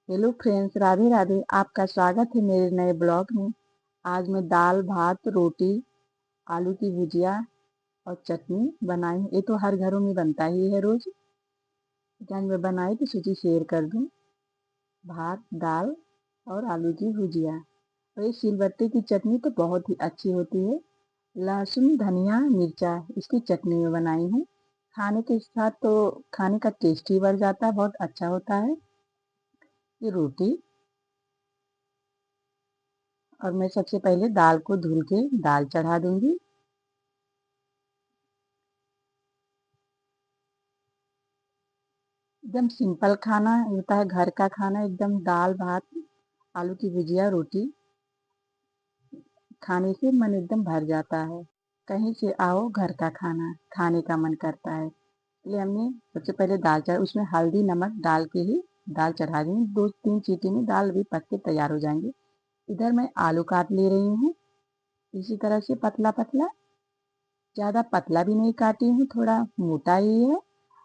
Hello friends, Radhe Radhe. आपका स्वागत है मेरे नए ब्लॉग में। आज मैं दाल भात रोटी आलू की भुजिया और चटनी बनाई हूँ। ये तो हर घरों में बनता ही है रोज। आज मैं बनाई तो सोची शेयर कर दूँ। भात दाल और आलू की भुजिया और ये सिलबट्टे की चटनी तो बहुत ही अच्छी होती है। लहसुन धनिया मिर्चा इसकी चटनी में बनाई हूँ। खाने के साथ तो खाने का टेस्ट ही बढ़ जाता है, बहुत अच्छा होता है। ये रोटी और मैं सबसे पहले दाल को धुल के दाल चढ़ा दूंगी। एकदम सिंपल खाना होता है, घर का खाना एकदम दाल भात आलू की भुजिया रोटी खाने से मन एकदम भर जाता है। कहीं से आओ घर का खाना खाने का मन करता है। इसलिए हमने सबसे पहले दाल चढ़ा, उसमें हल्दी नमक डाल के ही दाल चढ़ा देंगे। 2-3 सीटी में दाल भी पक के तैयार हो जाएंगे। इधर मैं आलू काट ले रही हूँ इसी तरह से पतला पतला। ज़्यादा पतला भी नहीं काटी हूँ, थोड़ा मोटा ही है।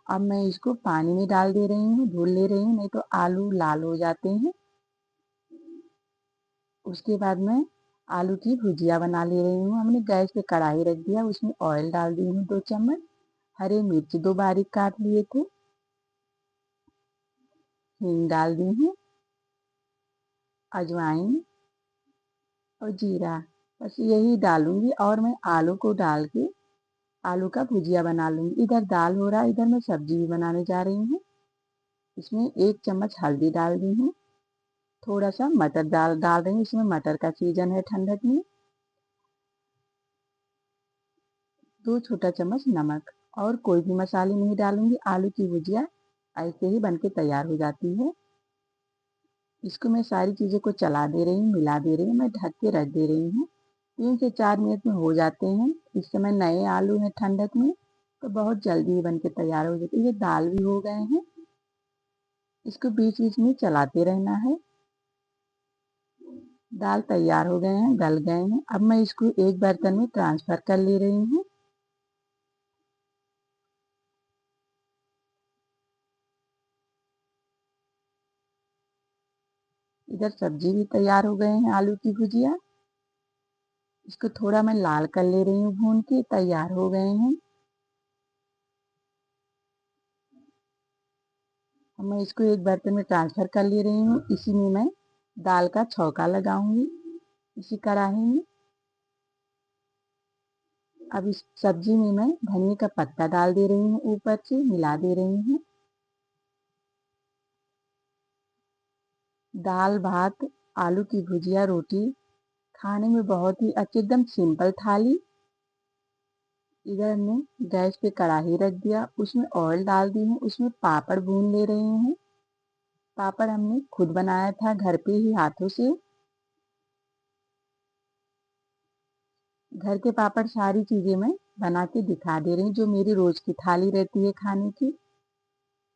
अब मैं इसको पानी में डाल दे रही हूँ, धुल ले रही हूँ, नहीं तो आलू लाल हो जाते हैं। उसके बाद मैं आलू की भुजिया बना ले रही हूँ। हमने गैस पे कढ़ाई रख दिया, उसमें ऑयल डाल दी हूँ 2 चम्मच। हरे मिर्च 2 बारीक काट लिए थे। हींग डाल दी हूँ, अजवाइन और जीरा, बस यही डालूंगी। और मैं आलू को डाल के आलू का भुजिया बना लूंगी। इधर दाल हो रहा है, इधर मैं सब्जी भी बनाने जा रही हूँ। इसमें 1 चम्मच हल्दी डाल दी हूँ। थोड़ा सा मटर डाल डाल रही हूँ, इसमें मटर का सीजन है ठंडक में। 2 छोटा चम्मच नमक और कोई भी मसाले नहीं डालूंगी। आलू की भुजिया ऐसे ही बनके तैयार हो जाती है। इसको मैं सारी चीज़ों को चला दे रही हूँ, मिला दे रही हूँ, मैं ढक के रख दे रही हूँ। 3 से 4 मिनट में हो जाते हैं। इस समय नए आलू हैं ठंडक में, तो बहुत जल्दी ही बन के तैयार हो जाते हैं। ये दाल भी हो गए हैं, इसको बीच बीच में चलाते रहना है। दाल तैयार हो गए हैं, गल गए हैं। अब मैं इसको एक बर्तन में ट्रांसफर कर ले रही हूँ। इधर सब्जी भी तैयार हो गए हैं, आलू की भुजिया। इसको थोड़ा मैं लाल कर ले रही हूँ, भून के तैयार हो गए हैं। अब मैं इसको एक बर्तन में ट्रांसफर कर ले रही हूँ। इसी में मैं दाल का छौंका लगाऊंगी इसी कढ़ाई में। अब इस सब्जी में मैं धनिया का पत्ता डाल दे रही हूँ, ऊपर से मिला दे रही हूँ। दाल भात आलू की भुजिया रोटी खाने में बहुत ही अच्छी, एकदम सिंपल थाली। इधर हमने गैस पे कढ़ाई रख दिया, उसमें ऑयल डाल दी हूँ, उसमें पापड़ भून ले रही हूँ। पापड़ हमने खुद बनाया था घर पे ही हाथों से। घर के पापड़ सारी चीजें मैं बना के दिखा दे रही हूँ, जो मेरी रोज की थाली रहती है खाने की।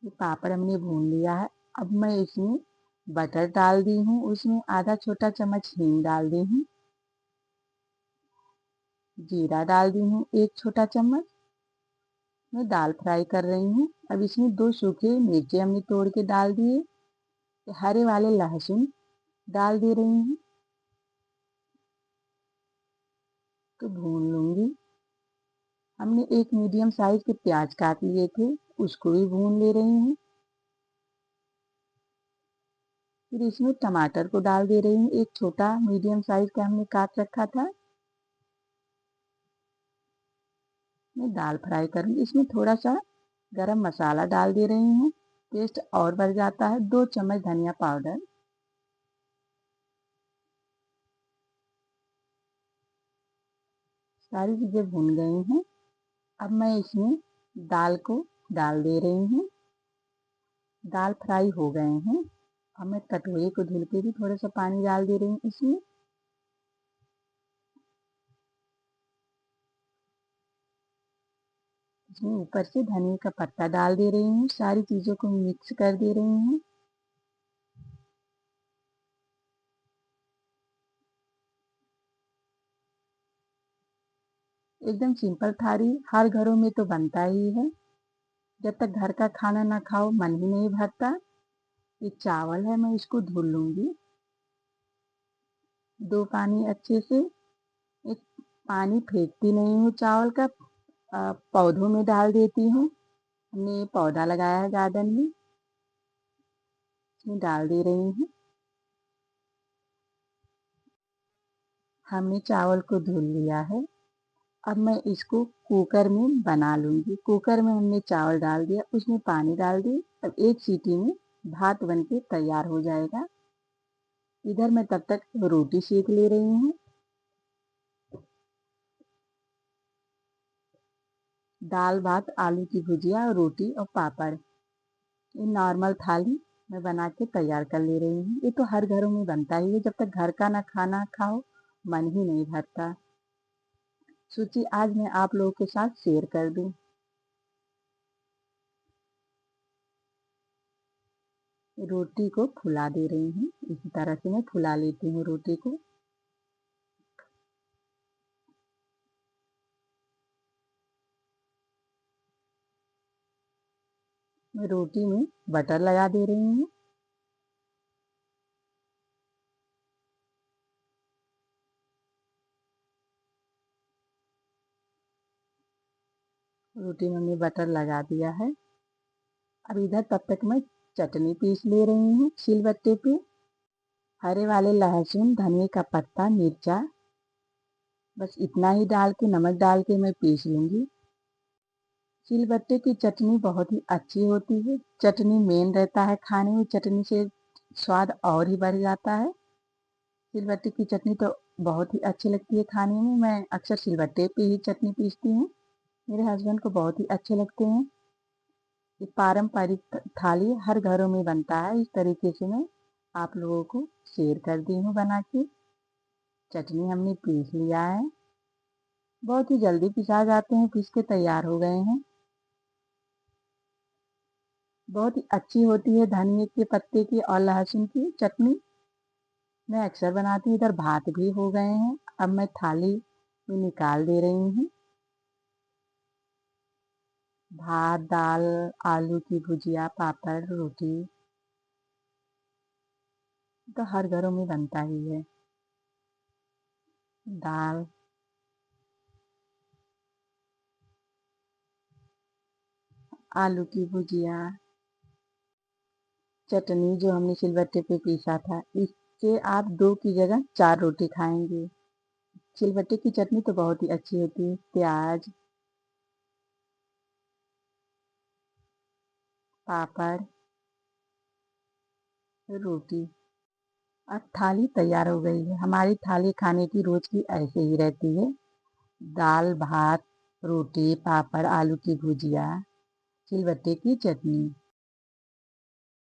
ये पापड़ हमने भून लिया है। अब मैं इसमें बटर डाल दी हूँ, उसमें आधा छोटा चम्मच हींग डाल दी हूँ। जीरा डाल दी हूँ 1 छोटा चम्मच। मैं दाल फ्राई कर रही हूँ। अब इसमें 2 सूखे मिर्चे हमने तोड़ के डाल दिए। हरे वाले लहसुन डाल दे रही हूँ, तो भून लूंगी। हमने एक मीडियम साइज के प्याज काट लिए थे, उसको भी भून ले रही हूँ। फिर इसमें टमाटर को डाल दे रही हूँ, एक छोटा मीडियम साइज का हमने काट रखा था। मैं दाल फ्राई करूँगी। इसमें थोड़ा सा गरम मसाला डाल दे रही हूँ, टेस्ट और बढ़ जाता है। 2 चम्मच धनिया पाउडर। सारी चीज़ें भून गई हैं। अब मैं इसमें दाल को डाल दे रही हूँ। दाल फ्राई हो गए हैं। अब मैं कटोरी को धुल के भी थोड़ा सा पानी डाल दे रही हूँ इसमें। इसमें ऊपर से धनिया का पत्ता डाल दे रही हूँ, सारी चीज़ों को मिक्स कर दे रही हूँ। एकदम सिंपल थाली हर घरों में तो बनता ही है। जब तक घर का खाना ना खाओ मन ही नहीं भरता। ये चावल है, मैं इसको धुल लूंगी 2 पानी अच्छे से। एक पानी फेंकती नहीं हूँ चावल का, पौधों में डाल देती हूँ। हमने पौधा लगाया है गार्डन में, इसमें डाल दे रही हूँ। हमने चावल को धुल लिया है। अब मैं इसको कुकर में बना लूंगी। कुकर में हमने चावल डाल दिया, उसमें पानी डाल दी। अब एक सीटी में भात बन के तैयार हो जाएगा। इधर मैं तब तक रोटी सेक ले रही हूँ। दाल भात, आलू की भुजिया, रोटी और पापड़, ये नॉर्मल थाली मैं बना के तैयार कर ले रही हूँ। ये तो हर घरों में बनता ही है, जब तक घर का ना खाना खाओ मन ही नहीं भरता। सोची आज मैं आप लोगों के साथ शेयर कर दूं। रोटी को फुला दे रही हूँ, इसी तरह से मैं फुला लेती हूँ रोटी को। मैं रोटी में बटर लगा दे रही हूँ। रोटी में हमने बटर लगा दिया है। अब इधर तब तक मैं चटनी पीस ले रही हूँ सिलबट्टे पे। हरे वाले लहसुन, धनिया का पत्ता, मिर्चा, बस इतना ही डाल के, नमक डाल के मैं पीस लूंगी। सिलबट्टे की चटनी बहुत ही अच्छी होती है। चटनी मेन रहता है खाने में, चटनी से स्वाद और ही बढ़ जाता है। सिलबट्टे की चटनी तो बहुत ही अच्छी लगती है खाने में। मैं अक्सर सिलबट्टे पे ही चटनी पीसती हूँ, मेरे हस्बैंड को बहुत ही अच्छे लगते हैं। ये पारंपरिक थाली हर घरों में बनता है। इस तरीके से मैं आप लोगों को शेयर कर दी हूँ बना के। चटनी हमने पीस लिया है, बहुत ही जल्दी पिसा जाते हैं, पीस के तैयार हो गए हैं। बहुत ही अच्छी होती है धनिए के पत्ते की और लहसुन की चटनी। मैं अक्सर बनाती हूँ। इधर भात भी हो गए हैं, अब मैं थाली में निकाल दे रही हूँ। भात, दाल, आलू की भुजिया, पापड़, रोटी तो हर घरों में बनता ही है। दाल, आलू की भुजिया, चटनी जो हमने सिलबट्टे पे पीसा था, इससे आप 2 की जगह 4 रोटी खाएंगे। सिलबट्टे की चटनी तो बहुत ही अच्छी होती है। प्याज, पापड़, रोटी। अब थाली तैयार हो गई है। हमारी थाली खाने की रोज की ऐसे ही रहती है। दाल, भात, रोटी, पापड़, आलू की भुजिया, सिलबट्टे की चटनी।